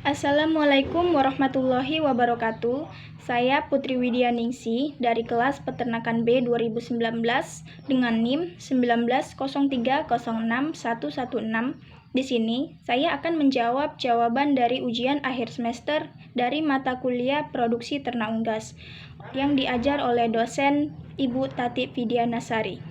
Assalamualaikum warahmatullahi wabarakatuh. Saya Putri Widyaningsih dari kelas Peternakan B 2019 dengan NIM 1903061116. Di sini, saya akan menjawab jawaban dari ujian akhir semester dari mata kuliah Produksi Ternak Unggas yang diajar oleh dosen Ibu Tati Widianasari.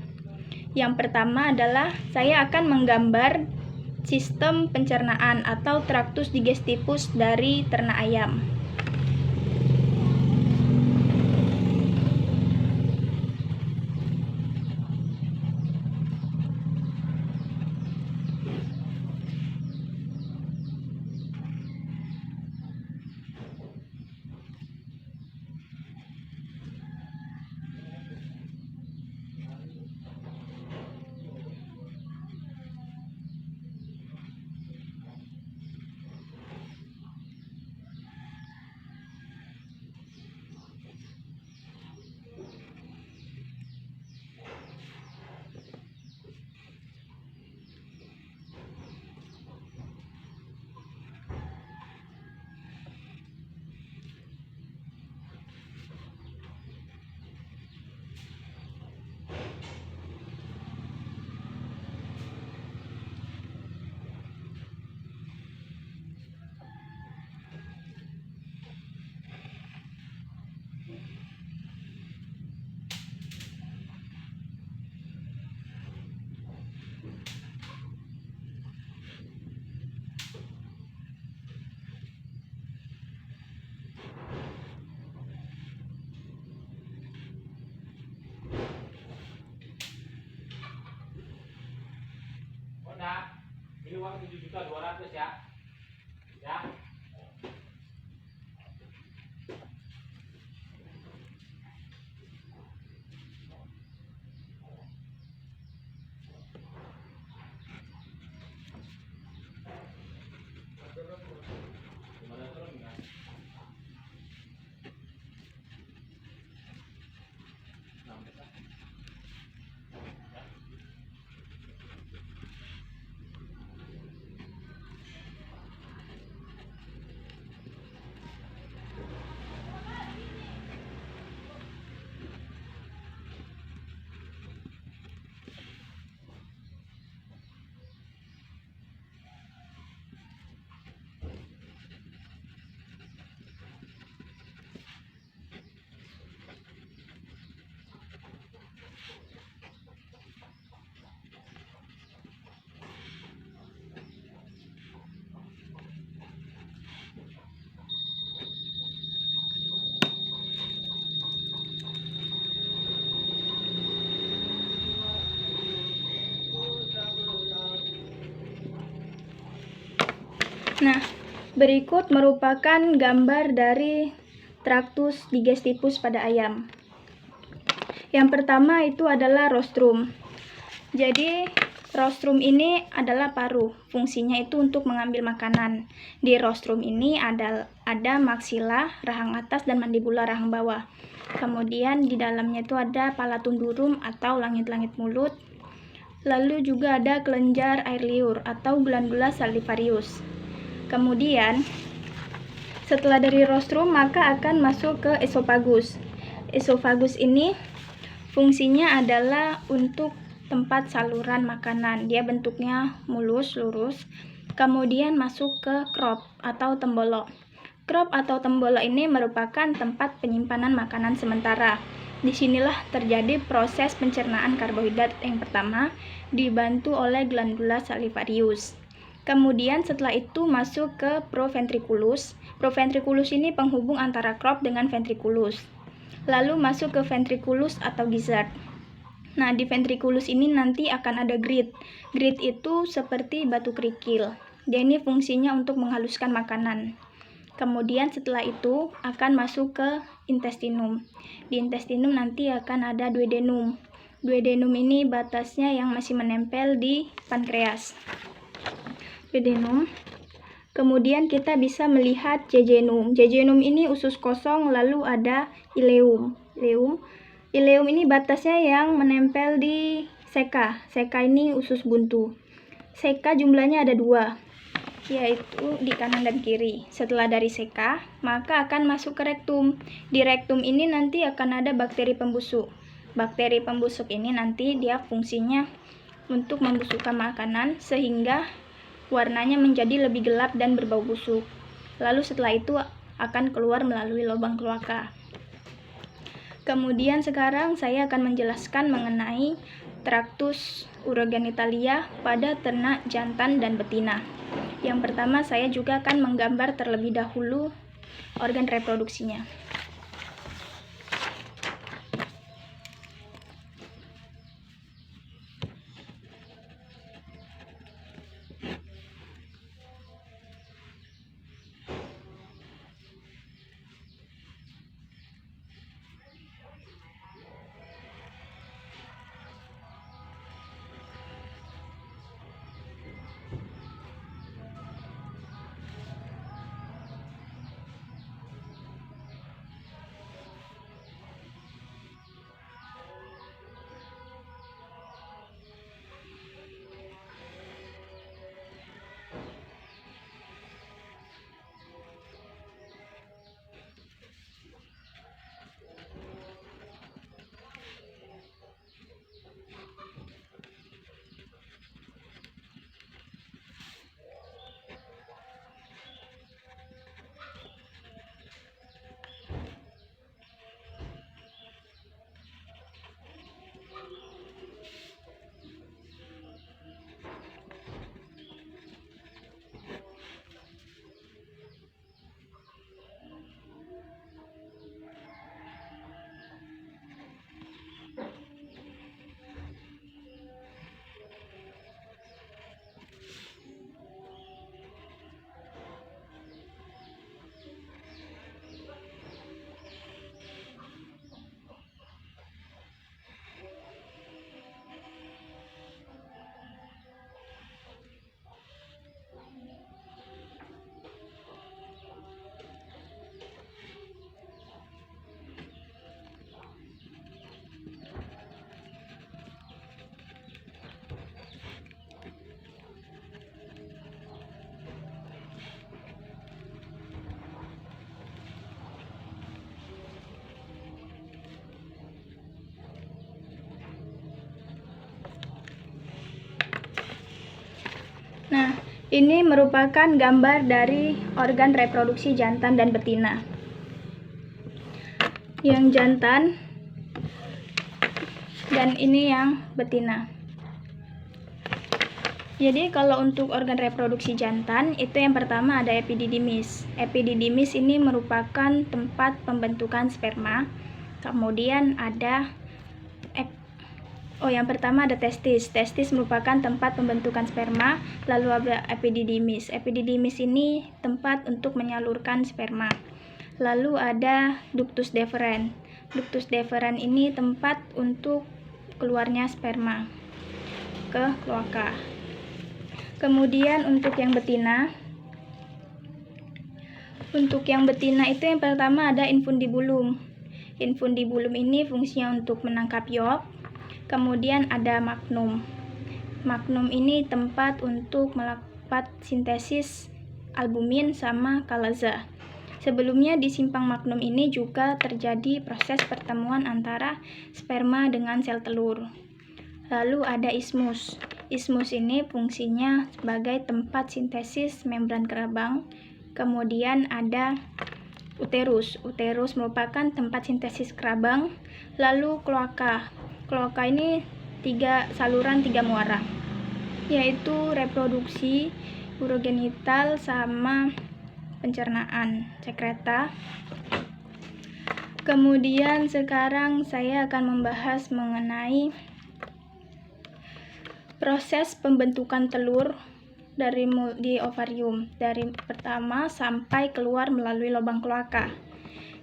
Yang pertama adalah saya akan menggambar sistem pencernaan atau traktus digestivus dari ternak ayam. Ini uang 7.200.000 ya. Ya. Nah, berikut merupakan gambar dari traktus digestivus pada ayam. Yang pertama itu adalah rostrum. Jadi, rostrum ini adalah paruh. Fungsinya itu untuk mengambil makanan. Di rostrum ini ada maksila, rahang atas, dan mandibula, rahang bawah. Kemudian di dalamnya itu ada palatum durum atau langit-langit mulut. Lalu juga ada kelenjar air liur atau glandula salivarius. Kemudian, setelah dari rostrum, maka akan masuk ke esofagus. Esofagus ini fungsinya adalah untuk tempat saluran makanan. Dia bentuknya mulus, lurus. Kemudian masuk ke crop atau tembolok. Crop atau tembolok ini merupakan tempat penyimpanan makanan sementara. Disinilah terjadi proses pencernaan karbohidrat yang pertama, dibantu oleh glandula salivarius. Kemudian setelah itu masuk ke proventriculus. Proventriculus ini penghubung antara crop dengan ventriculus. Lalu masuk ke ventriculus atau gizzard. Nah, di ventriculus ini nanti akan ada grid. Grid itu seperti batu kerikil. Dia ini fungsinya untuk menghaluskan makanan. Kemudian setelah itu akan masuk ke intestinum. Di intestinum nanti akan ada duodenum. Duodenum ini batasnya yang masih menempel di pankreas. Duodenum. Kemudian kita bisa melihat jejunum. Jejunum ini usus kosong, lalu ada ileum. Ileum ini batasnya yang menempel di seka. Seka ini usus buntu. Seka jumlahnya ada 2. yaitu di kanan dan kiri. Setelah dari seka, maka akan masuk ke rektum. Di rektum ini nanti akan ada bakteri pembusuk. Bakteri pembusuk ini nanti dia fungsinya untuk membusukkan makanan sehingga warnanya menjadi lebih gelap dan berbau busuk. Lalu setelah itu akan keluar melalui lubang kloaka. Kemudian sekarang saya akan menjelaskan mengenai traktus urogenitalia pada ternak jantan dan betina. Yang pertama saya juga akan menggambar terlebih dahulu organ reproduksinya. Nah, ini merupakan gambar dari organ reproduksi jantan dan betina. Yang jantan dan ini yang betina. Jadi kalau untuk organ reproduksi jantan itu yang pertama ada epididymis. Epididymis ini merupakan tempat pembentukan sperma. Kemudian ada yang pertama ada testis. Testis merupakan tempat pembentukan sperma, lalu ada epididymis. Epididymis ini tempat untuk menyalurkan sperma. Lalu ada ductus deferens. Ductus deferens ini tempat untuk keluarnya sperma ke kloaka. Kemudian untuk yang betina. Untuk yang betina itu yang pertama ada infundibulum. Infundibulum ini fungsinya untuk menangkap yolk. Kemudian ada magnum. Magnum ini tempat untuk melakukan sintesis albumin sama kalaza. Sebelumnya di simpang magnum ini juga terjadi proses pertemuan antara sperma dengan sel telur. Lalu ada ismus. Ismus ini fungsinya sebagai tempat sintesis membran kerabang. Kemudian ada uterus. Uterus merupakan tempat sintesis kerabang. Lalu kloaka. Kloaka ini saluran tiga muara, yaitu reproduksi, urogenital, sama pencernaan, sekreta. Kemudian sekarang saya akan membahas mengenai proses pembentukan telur di ovarium, dari pertama sampai keluar melalui lubang kloaka.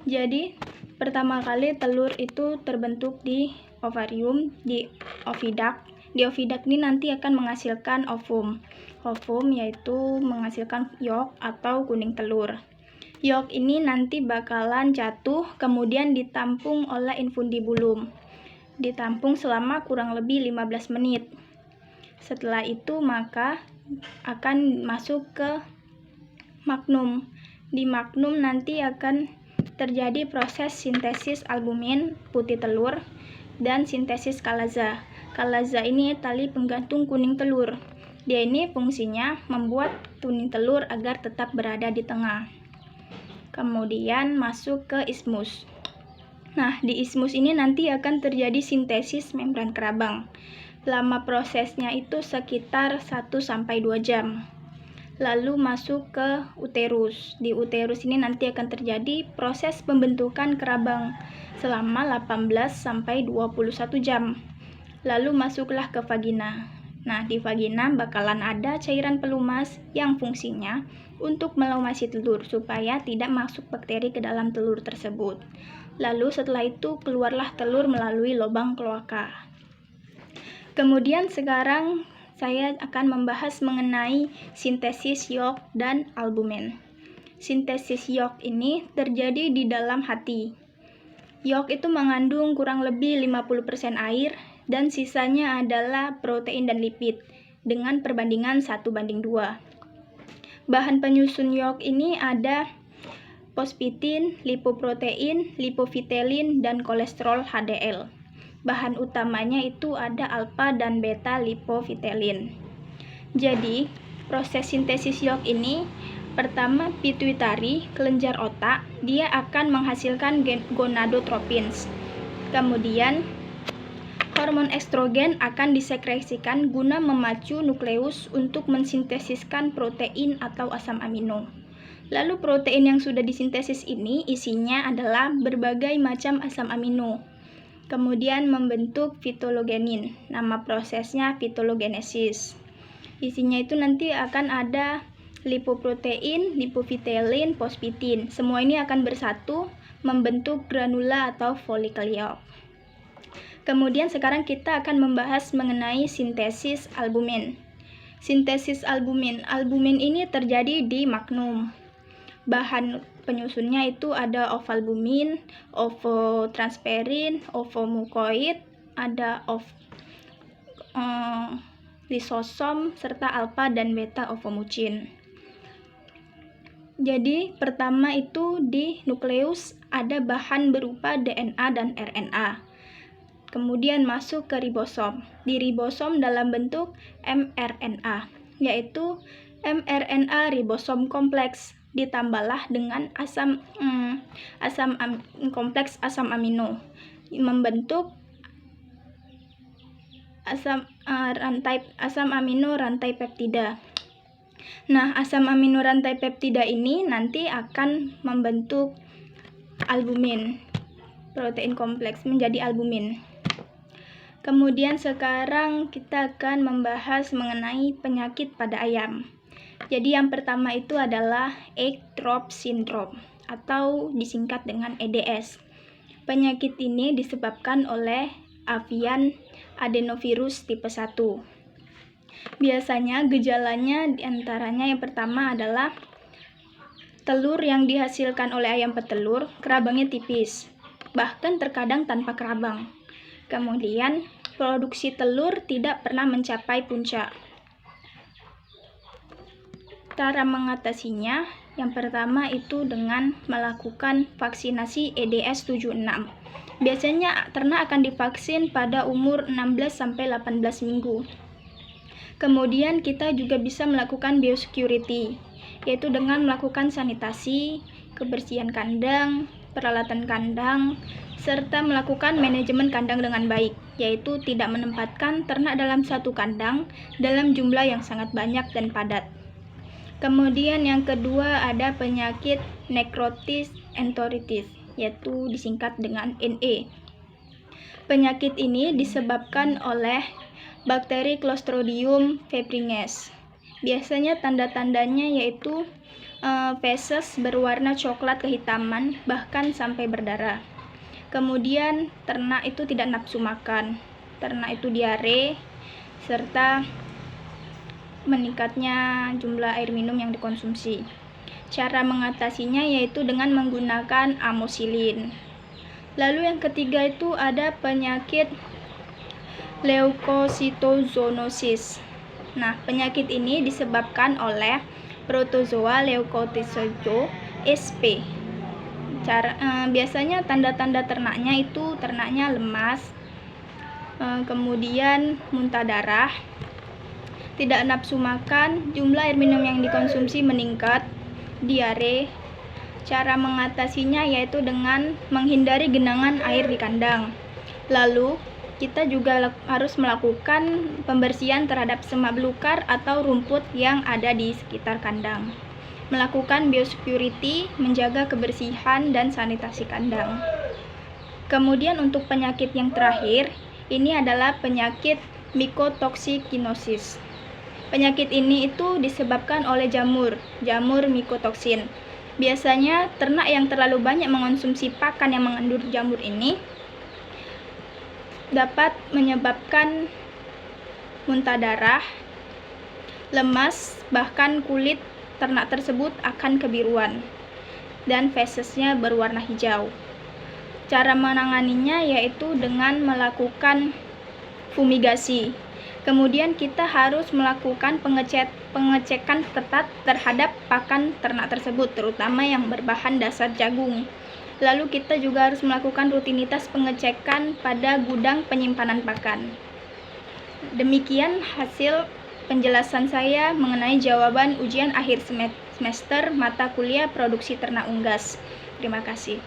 Jadi pertama kali telur itu terbentuk di ovarium, di oviduct. Di oviduct ini nanti akan menghasilkan ovum. Ovum yaitu menghasilkan yolk atau kuning telur. Yolk ini nanti bakalan jatuh kemudian ditampung oleh infundibulum. Ditampung selama kurang lebih 15 menit. Setelah itu maka akan masuk ke magnum. Di magnum nanti akan terjadi proses sintesis albumin putih telur dan sintesis kalaza. Kalaza ini tali penggantung kuning telur. Dia ini fungsinya membuat kuning telur agar tetap berada di tengah. Kemudian masuk ke ismus. Nah, di ismus ini nanti akan terjadi sintesis membran kerabang. Lama prosesnya itu sekitar 1-2 jam. Lalu masuk ke uterus. Di uterus ini nanti akan terjadi proses pembentukan kerabang selama 18-21 jam. Lalu masuklah ke vagina. Nah, di vagina bakalan ada cairan pelumas yang fungsinya untuk melumasi telur supaya tidak masuk bakteri ke dalam telur tersebut. Lalu setelah itu keluarlah telur melalui lubang kloaka. Kemudian sekarang saya akan membahas mengenai sintesis yolk dan albumin. Sintesis yolk ini terjadi di dalam hati. Yolk itu mengandung kurang lebih 50% air dan sisanya adalah protein dan lipid dengan perbandingan 1:2. Bahan penyusun yolk ini ada fosfatin, lipoprotein, lipofitelin, dan kolesterol HDL. Bahan utamanya itu ada alfa dan beta lipofitelin. Jadi, proses sintesis yolk ini pertama pituitari, kelenjar otak, dia akan menghasilkan gonadotropins. Kemudian, hormon estrogen akan disekresikan guna memacu nukleus untuk mensintesiskan protein atau asam amino. Lalu protein yang sudah disintesis ini isinya adalah berbagai macam asam amino. Kemudian membentuk fitologenin. Nama prosesnya fitologenesis. Isinya itu nanti akan ada lipoprotein, lipofitelin, fosfatin. Semua ini akan bersatu membentuk granula atau folikel yolk. Kemudian sekarang kita akan membahas mengenai sintesis albumin. Sintesis albumin. Albumin ini terjadi di magnum. Bahan penyusunnya itu ada ovalbumin, ovotransferin, ovomukoid, ada lisosom, serta alfa dan beta ovomucin. Jadi pertama itu di nukleus ada bahan berupa DNA dan RNA. Kemudian masuk ke ribosom. Di ribosom dalam bentuk mRNA, yaitu mRNA ribosom kompleks ditambahlah dengan kompleks asam amino membentuk asam amino rantai peptida. Nah, asam amino rantai peptida ini nanti akan membentuk albumin, protein kompleks menjadi albumin. Kemudian sekarang kita akan membahas mengenai penyakit pada ayam. Jadi yang pertama itu adalah egg drop syndrome atau disingkat dengan EDS. Penyakit ini disebabkan oleh avian adenovirus tipe 1. Biasanya gejalanya diantaranya yang pertama adalah telur yang dihasilkan oleh ayam petelur, kerabangnya tipis, bahkan terkadang tanpa kerabang. Kemudian produksi telur tidak pernah mencapai puncak. Cara mengatasinya, yang pertama itu dengan melakukan vaksinasi EDS 76. Biasanya ternak akan divaksin pada umur 16-18 minggu. Kemudian kita juga bisa melakukan biosecurity, yaitu dengan melakukan sanitasi, kebersihan kandang, peralatan kandang, serta melakukan manajemen kandang dengan baik, yaitu tidak menempatkan ternak dalam satu kandang dalam jumlah yang sangat banyak dan padat. Kemudian yang kedua ada penyakit nekrotis enteritis, yaitu disingkat dengan NE. Penyakit ini disebabkan oleh bakteri Clostridium febringens. Biasanya tanda-tandanya yaitu feses berwarna coklat kehitaman, bahkan sampai berdarah. Kemudian ternak itu tidak nafsu makan, ternak itu diare, serta meningkatnya jumlah air minum yang dikonsumsi. Cara mengatasinya yaitu dengan menggunakan amosilin. Lalu yang ketiga itu ada penyakit leukositozoonosis. Nah, penyakit ini disebabkan oleh protozoa Leukocytosis sp. Biasanya tanda-tanda ternaknya itu ternaknya lemas, kemudian muntah darah, tidak nafsu makan, jumlah air minum yang dikonsumsi meningkat, diare. Cara mengatasinya yaitu dengan menghindari genangan air di kandang. Lalu, kita juga harus melakukan pembersihan terhadap semak belukar atau rumput yang ada di sekitar kandang. Melakukan biosecurity, menjaga kebersihan dan sanitasi kandang. Kemudian untuk penyakit yang terakhir, ini adalah penyakit mycotoxicinosis. Penyakit ini itu disebabkan oleh jamur mycotoxin. Biasanya ternak yang terlalu banyak mengonsumsi pakan yang mengandung jamur ini dapat menyebabkan muntah darah, lemas, bahkan kulit ternak tersebut akan kebiruan dan fesesnya berwarna hijau. Cara menanganinya yaitu dengan melakukan fumigasi. Kemudian kita harus melakukan pengecekan ketat terhadap pakan ternak tersebut, terutama yang berbahan dasar jagung. Lalu kita juga harus melakukan rutinitas pengecekan pada gudang penyimpanan pakan. Demikian hasil penjelasan saya mengenai jawaban ujian akhir semester mata kuliah produksi ternak unggas. Terima kasih.